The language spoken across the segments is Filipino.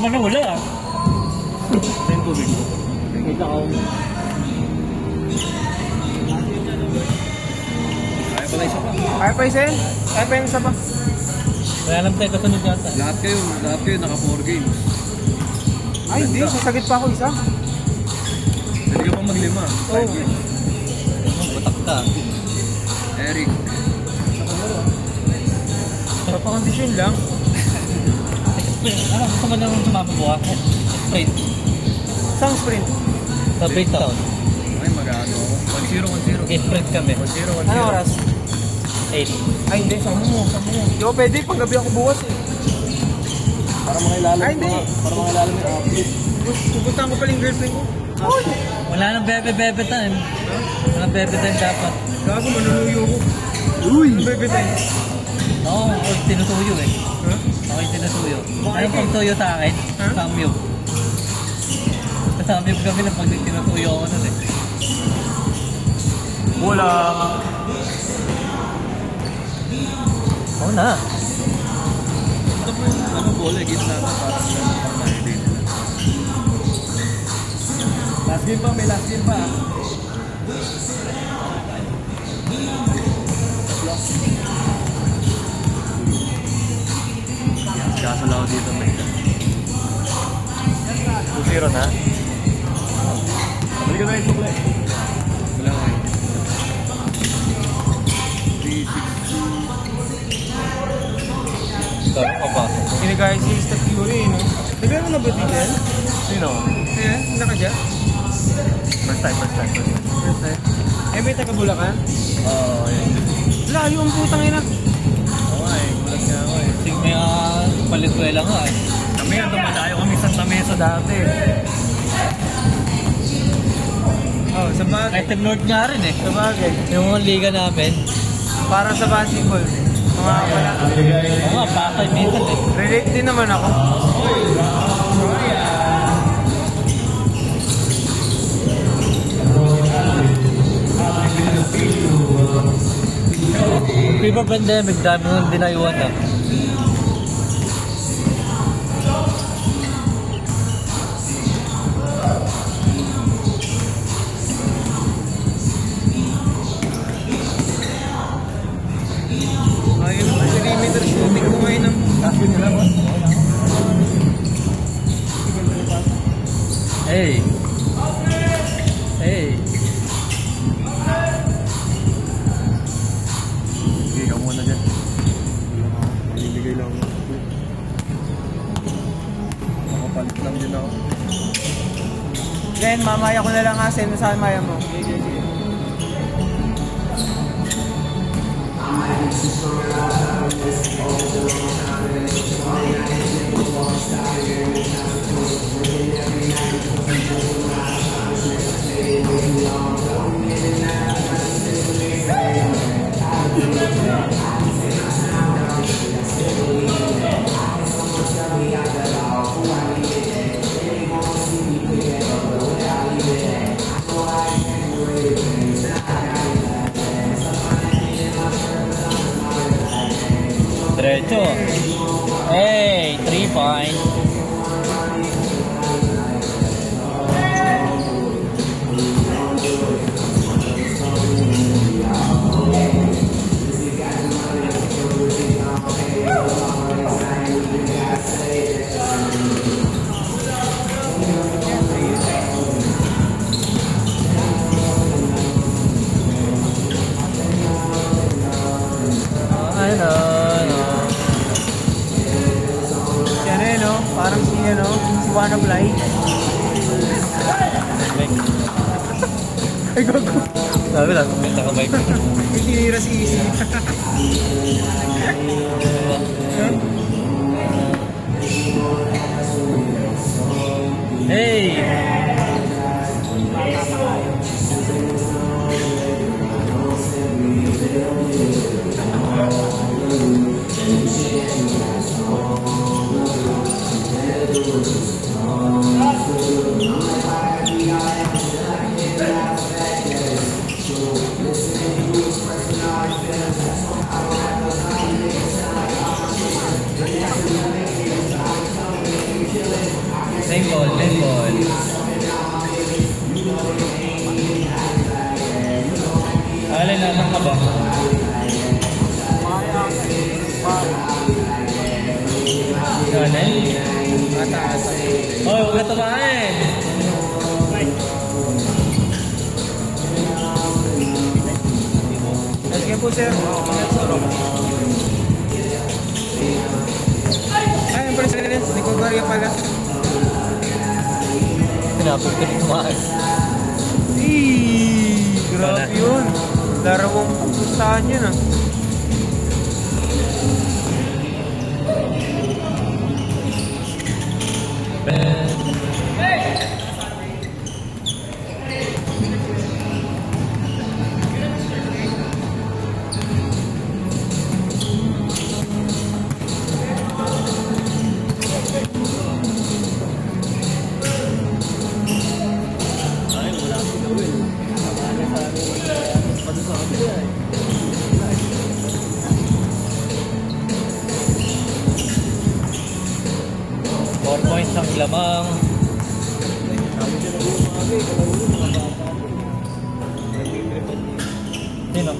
naman na wala ah. Ito yung tubig ko. Kita ko. Kaya pala isa pa. Kaya pa isa yun? Kaya pa yung isa pa? Wala naman tayo kasunod yata. Lahat kayo naka 4 games. Ay, hindi. Sasagit pa ako isa. Pwede ka pa maglima. Oo. Batak ka. Eric. Papakondisyon lang. Ano, gusto mo naman sumapabuha? Sprint. Isang sprint. Sa breakdown. Ay, mag-ano ako. 1-0, 1-0. Okay, sprint kami. 1-0, 1-0. Ano oras? 8. Ay, hindi. Sama mo. Di ko pwede. Panggabi ako bukas eh. Para makilala Ay, hindi. Para makilala mo yung update. Pupuntahan ko pala yung girlfriend ko. Wala nang bebe-bebe time. Walang bebe time dapat. Gago, manuluyo ko. Uy! Bebe tayo. Oo, tinutuyo eh. Ha? Okay, tinutuyo. Anong pagtuyo sa akin? Ha? Samyog. Sa samyog kami lang pag tinutuyo ako nun eh. Wala. Oo na. Ito po yung ano, bola, gitna na parang pang na-edit nila. Last game pa, may last game pa. Kasal ako dito may 2-0 na. Balik ka na yung sukle. Wala ko eh. 3-6-2. Ikaw, kapasok. Sinigay si Steph Curry, no? Nagay mo na ba dito? Sino? Ayan, naka dyan. First time. First time. Eh, may taga Bulacan? Oo, yun. Layo ang putang ina. Oo nga eh, gulat nga ako eh. Sige, may palituela nga eh. Kami ang dumadayo kami Santa Mesa dati. Oh, sa bagay. Kahit North nga rin eh. Sa bagay. Yung mga liga namin. Para sa basketball. Mga wala. Oo nga, Pasay minsan eh. Relate din naman ako. Before pandemic, dami nung dinayuan na. Ayun, perimeter shooting ko ngayon ng Kasi nila ba? Hey! Hey! Sige, ikaw muna dyan. Malibigay lang ako. Makapalit lang din ako. Len, mamaya ko na lang ha. Send mo sa akin maya mo. Diretso! Hey! 3 points! Ano? Yan eh, no? Parang si, ano, si Wanna Fly. Ay, gago. Sabi lang, may naka-mic. May tinira si Easy. Hey! Alin, nasan ka ba? Alin? Hoy, huwag ka tumahin! Sige po, sir. Ay, ang president. Nikogarya pala. Pinapag ka tumahin. Grabe yun. Larawang pustahan yun ah. Wala akong gawin. Samahan na sa amin. Pati sa kabila eh. 4 points ang lamang. Sabi siya na buong mga kami. Kalaro mga bata. Nag-tripan niya. Sino?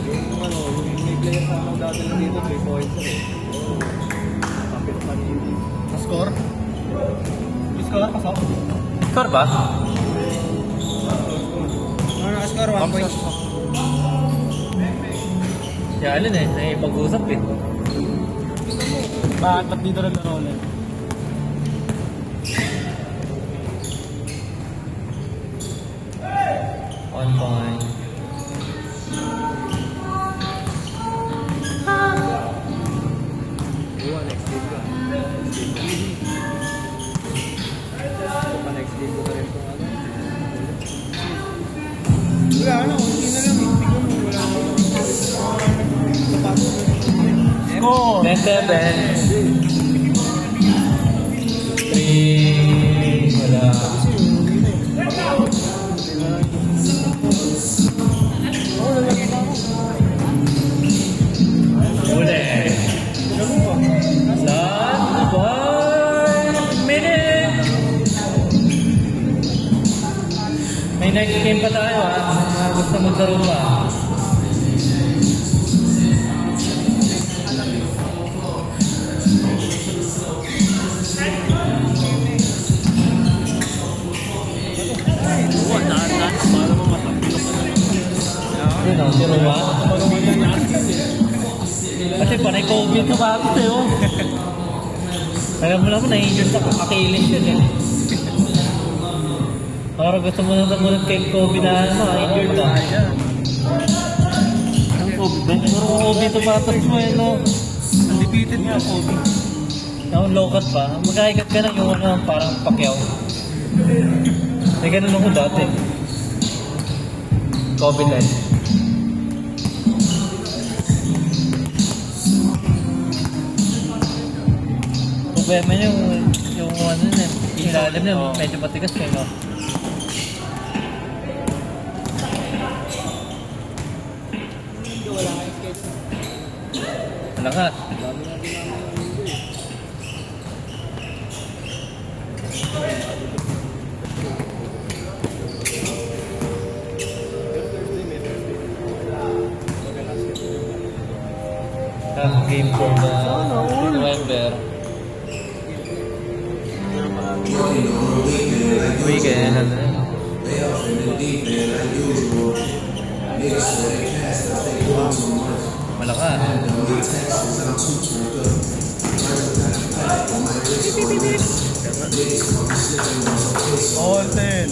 Yung ano, yung may player sa mga dati na dito, 3 points na eh. Kapit pa niya yun. Score? Score pa sa Score ba? Ano nakascore? 1 point. Si Alin eh, nakipag-usap eh. Bakit? Ba't dito naglaro ulit? On point. Buwan, next game ka. Ito pa next game ko na rin itong ano. Wala, ano? Hindi na lang. Hindi ko wala. Sapatos na. Score! 10-7. 3. Wala. Uli. Last 1 minute. May next game pa tayo ha. Gusto maglaro pa. Buwan, daan-daan. Para mo matapilok ka na. Yun o, si Roma. Kasi panay COVID ka ba ako sa'yo? Alam mo naman, na-injure sa Achilles yun eh. Parang gusto mo nang namunod kay COVID na ano, injured ka. Ang COVID? Puro COVID tumatas mo eh, no? Undefeated nga po. Yung lokat pa, mag-aikat ka lang yung ano, parang pakyaw. Eh, ganun ako dati. COVID na. Problema yung ano na, yung ilalim na, medyo matigas eh, no? Wala kang sketch. Wala ka. Dami nga din namin yung mundo eh. Game for the November. Weekend, ano na? Malaka. All 10.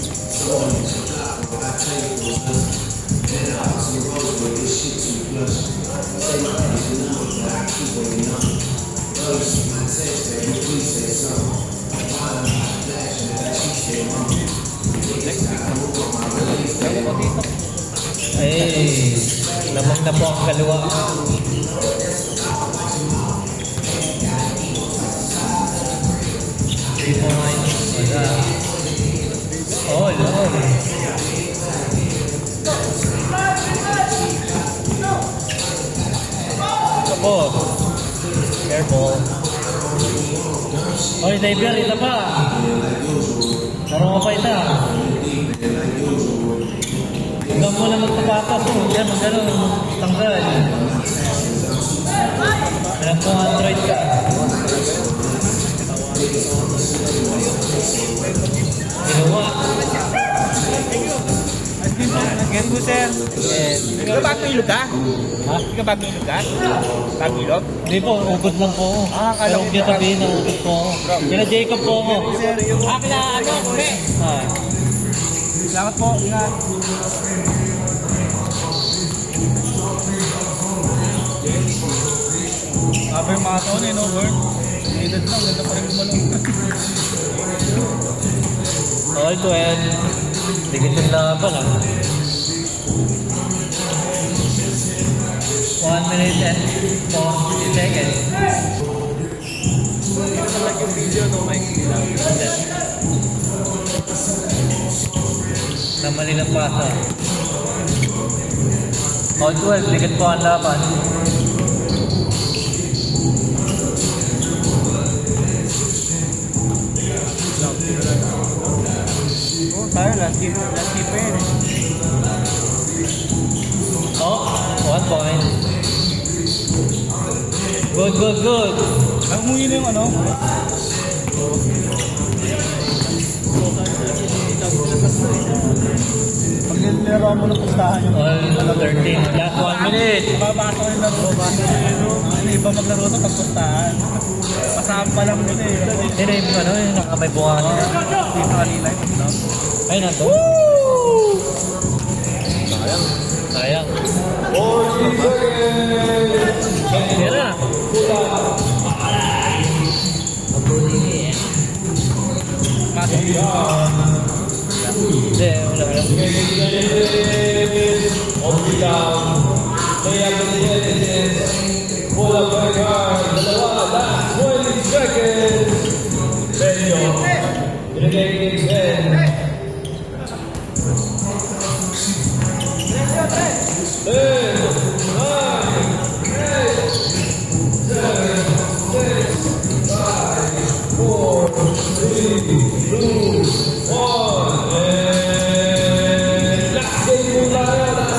Ay, lamang na po ang kaliwa. Wala. Oh, Lord. Ako. Careful. Oy, Xavier, isa pa. Laro ka pa isa. Hanggang mo lang magtapatas. Yan, magano, tanggal. Alam ko, Android ka. Ginawa. Get po, sir. Hindi ka bago ilog ka? Ha? Hindi ka bago ilog ka? Bago ilog? Hindi po, ugod lang po ako. Akala Pero ko huwag niya sabihin na ugod po ako. Kina Jacob po ako. Akala, ano, kure. Ah. Salamat po, ingat. Sabi yung mga taon no, Bert? Edad lang, ganda pa rin gumalong. All 12. Tigil yung laban ah. 1 minute and 40 seconds. Like yung video, no, Mike? Na Manilang pasa. All 12. Tigil po ang laban. Oh, tayo, last game pa yun. Oh, 1 point. Good, good, good. Ang umuwi na yung ano? Pag nilaro mo na pustahan yung All 13. Last 1 minute. mababasa ko yung laro. Ano iba maglaro ito pag pustahan. Pasama pa lang nila eh. Hindi na yung ano, yung nakamay bunga nila. Dito kanina yung pustahan. Ay, nandun. Sayang. Yan na. Hindi, wala wala.